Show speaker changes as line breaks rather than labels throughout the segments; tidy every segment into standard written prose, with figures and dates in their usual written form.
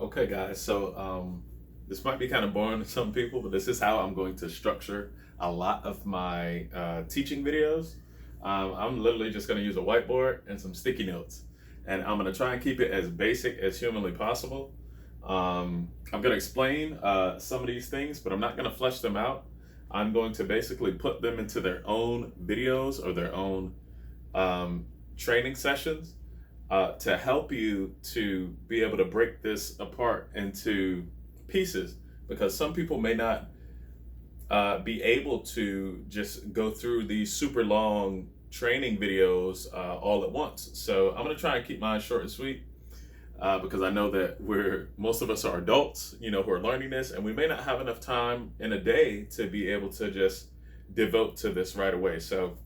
Okay, guys. This might be kind of boring to some people, but this is how I'm going to structure a lot of my teaching videos. I'm literally just going to use a whiteboard and some sticky notes, and I'm going to try and keep it as basic as humanly possible. I'm going to explain some of these things, but I'm not going to flesh them out. I'm going to basically put them into their own videos or their own training sessions to help you to be able to break this apart into pieces, because some people may not be able to just go through these super long training videos all at once. So I'm going to try and keep mine short and sweet, because I know that most of us are adults, who are learning this, and we may not have enough time in a day to be able to just devote to this right away. So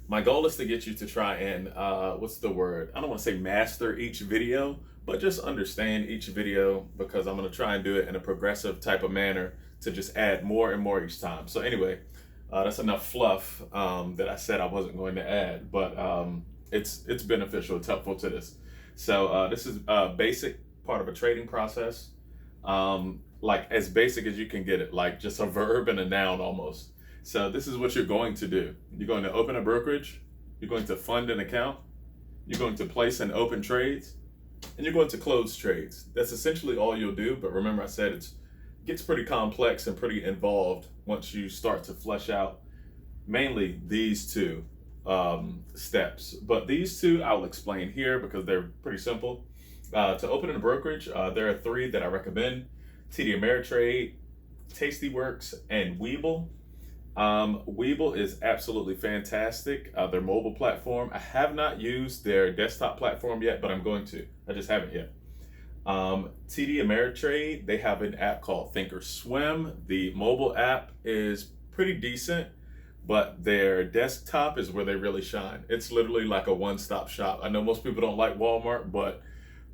my goal is to get you to try and what's the word? I don't want to say master each video, but just understand each video, because I'm going to try and do it in a progressive type of manner to just add more and more each time. So anyway, that's enough fluff that I said I wasn't going to add, but it's beneficial. It's helpful to this. So this is a basic part of a trading process, like as basic as you can get it, like just a verb and a noun almost. So this is what you're going to do. You're going to open a brokerage, you're going to fund an account, you're going to place and open trades, and you're going to close trades. That's essentially all you'll do. But remember, I said it gets pretty complex and pretty involved once you start to flesh out mainly these two steps. But these two I'll explain here because they're pretty simple. To open a brokerage, there are three that I recommend: TD Ameritrade, Tastyworks, and Webull. Webull is absolutely fantastic. Their mobile platform. I have not used their desktop platform yet, but I'm going to. I just haven't yet. TD Ameritrade, they have an app called Thinkorswim. The mobile app is pretty decent, but their desktop is where they really shine. It's literally like a one-stop shop. I know most people don't like Walmart, but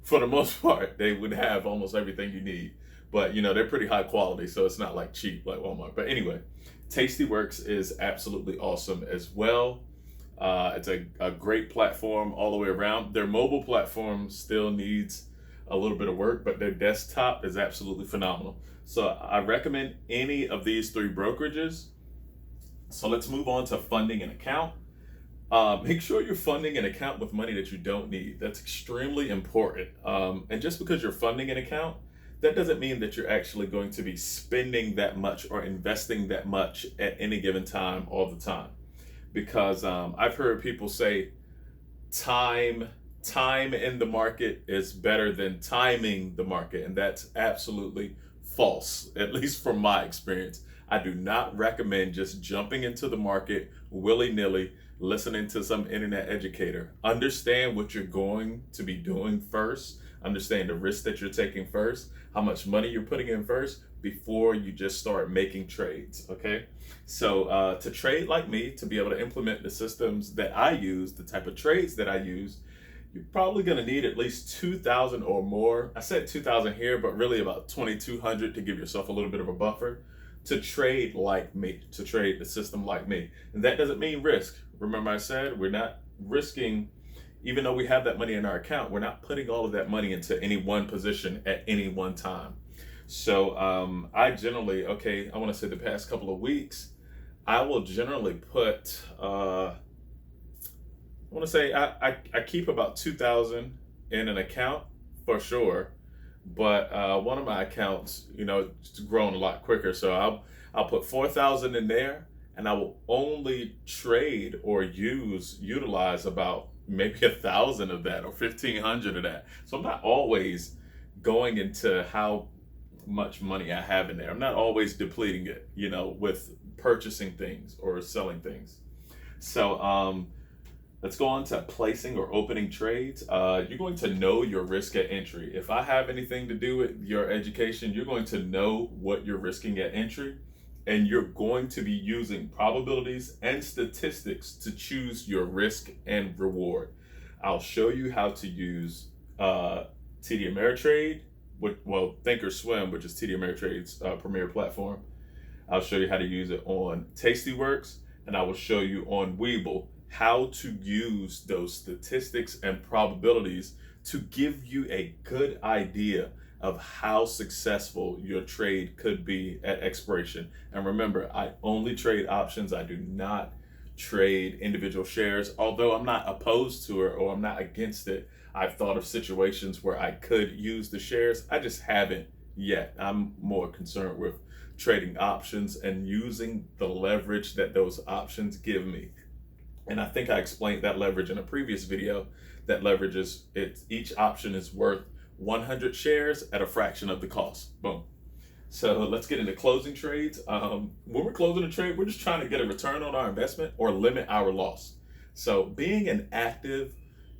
for the most part, they would have almost everything you need. But they're pretty high quality, so it's not like cheap like Walmart. But anyway, Tastyworks is absolutely awesome as well. It's a great platform all the way around. Their mobile platform still needs a little bit of work, but their desktop is absolutely phenomenal. So I recommend any of these three brokerages. So let's move on to funding an account. Make sure you're funding an account with money that you don't need. That's extremely important. And just because you're funding an account, that doesn't mean that you're actually going to be spending that much or investing that much at any given time all the time. Because I've heard people say time in the market is better than timing the market, and that's absolutely false, at least from my experience. I do not recommend just jumping into the market willy-nilly, listening to some internet educator. Understand what you're going to be doing first. Understand the risk that you're taking first, how much money you're putting in first, before you just start making trades, okay? So to trade like me, to be able to implement the systems that I use, the type of trades that I use, you're probably gonna need at least 2,000 or more. I said 2,000 here, but really about 2,200 to give yourself a little bit of a buffer to trade like me, to trade the system like me. And that doesn't mean risk. Remember I said we're not risking. Even though we have that money in our account, we're not putting all of that money into any one position at any one time. So I generally, I want to say the past couple of weeks, I will generally put, I want to say I keep about 2,000 in an account for sure. But one of my accounts, it's grown a lot quicker. So I'll put 4,000 in there, and I will only trade or utilize about maybe 1,000 of that or 1,500 of that. So I'm not always going into how much money I have in there. I'm not always depleting it, with purchasing things or selling things. So let's go on to placing or opening trades. You're going to know your risk at entry. If I have anything to do with your education, you're going to know what you're risking at entry. And you're going to be using probabilities and statistics to choose your risk and reward. I'll show you how to use TD Ameritrade, Thinkorswim, which is TD Ameritrade's premier platform. I'll show you how to use it on Tastyworks, and I will show you on Webull how to use those statistics and probabilities to give you a good idea of how successful your trade could be at expiration. And remember, I only trade options. I do not trade individual shares, although I'm not opposed to it or I'm not against it. I've thought of situations where I could use the shares. I just haven't yet. I'm more concerned with trading options and using the leverage that those options give me. And I think I explained that leverage in a previous video. That leverage is, each option is worth 100 shares at a fraction of the cost. Boom. So let's get into closing trades. When we're closing a trade, we're just trying to get a return on our investment or limit our loss. So being an active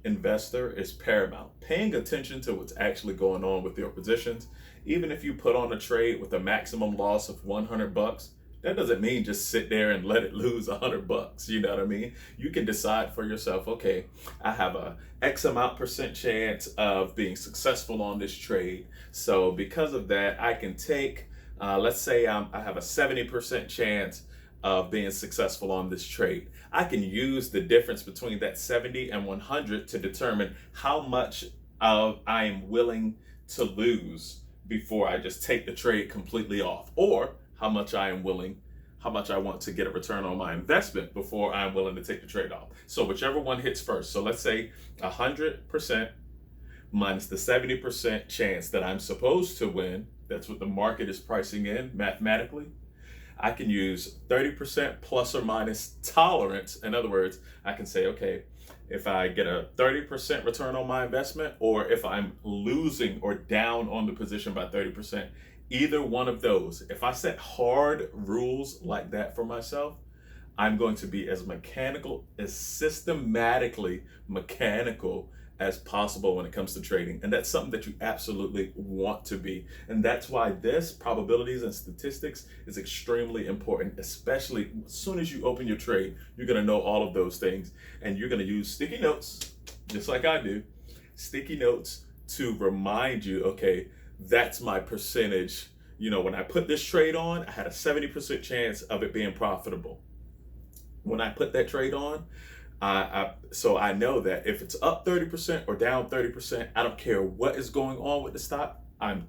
investor is paramount. Paying attention to what's actually going on with your positions. Even if you put on a trade with a maximum loss of $100, that doesn't mean just sit there and let it lose $100. You know what I mean? You can decide for yourself, okay, I have a X amount % chance of being successful on this trade. So because of that, I can take, let's say I have a 70% chance of being successful on this trade. I can use the difference between that 70 and 100 to determine how much I am willing to lose before I just take the trade completely off, or how much I want to get a return on my investment before I'm willing to take the trade off. So whichever one hits first. So let's say 100% minus the 70% chance that I'm supposed to win. That's what the market is pricing in mathematically. I can use 30% plus or minus tolerance. In other words, I can say, okay, if I get a 30% return on my investment, or if I'm losing or down on the position by 30%, either one of those, if I set hard rules like that for myself, I'm going to be as mechanical, as systematically mechanical as possible when it comes to trading. And that's something that you absolutely want to be. And that's why this probabilities and statistics is extremely important, especially as soon as you open your trade. You're going to know all of those things, and you're going to use sticky notes, just like I do, sticky notes to remind you, okay, that's my percentage. You know, when I put this trade on, I had a 70% chance of it being profitable. When I put that trade on, so I know that if it's up 30% or down 30%, I don't care what is going on with the stock, I'm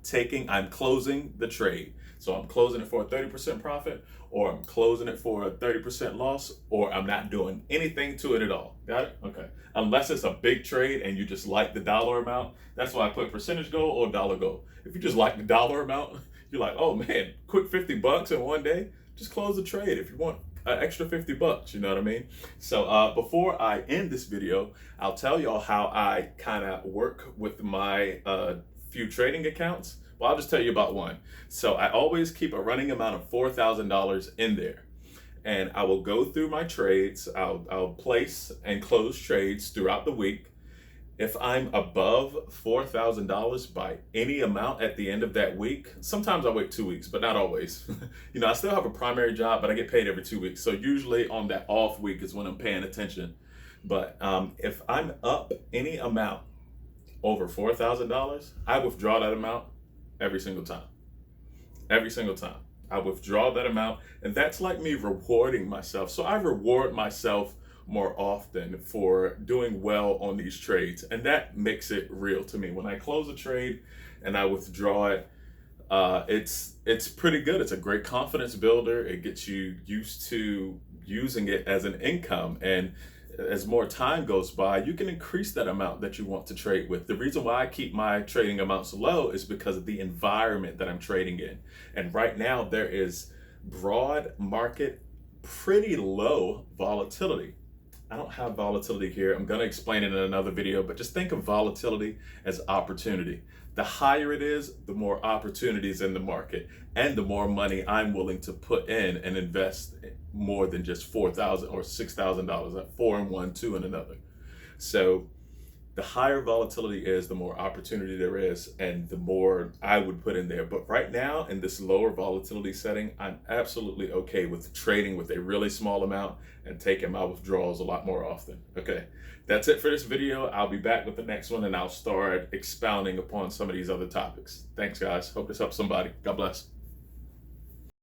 closing the trade. So I'm closing it for a 30% profit, or I'm closing it for a 30% loss, or I'm not doing anything to it at all. Got it? Okay. Unless it's a big trade and you just like the dollar amount. That's why I put percentage goal or dollar goal. If you just like the dollar amount, you're like, oh man, quick $50 in one day, just close the trade. If you want an extra $50, you know what I mean? So before I end this video, I'll tell y'all how I kind of work with my few trading accounts. Well, I'll just tell you about one. So I always keep a running amount of $4,000 in there, and I will go through my trades. I'll place and close trades throughout the week. If I'm above $4,000 by any amount at the end of that week, sometimes I wait 2 weeks, but not always. You know, I still have a primary job, but I get paid every 2 weeks. So usually on that off week is when I'm paying attention. But if I'm up any amount over $4,000, I withdraw that amount every single time. Every single time. I withdraw that amount, and that's like me rewarding myself. So I reward myself more often for doing well on these trades, and that makes it real to me. When I close a trade and I withdraw it, it's pretty good. It's a great confidence builder. It gets you used to using it as an income, and as more time goes by, you can increase that amount that you want to trade with. The reason why I keep my trading amounts low is because of the environment that I'm trading in. And right now there is broad market, pretty low volatility. I don't have volatility here. I'm going to explain it in another video, but just think of volatility as opportunity. The higher it is, the more opportunities in the market, and the more money I'm willing to put in and invest more than just $4,000 or $6,000, like 4 in one, 2 in another. So the higher volatility is, the more opportunity there is, and the more I would put in there. But right now, in this lower volatility setting, I'm absolutely okay with trading with a really small amount and taking my withdrawals a lot more often. Okay, that's it for this video. I'll be back with the next one, and I'll start expounding upon some of these other topics. Thanks, guys. Hope this helps somebody. God bless.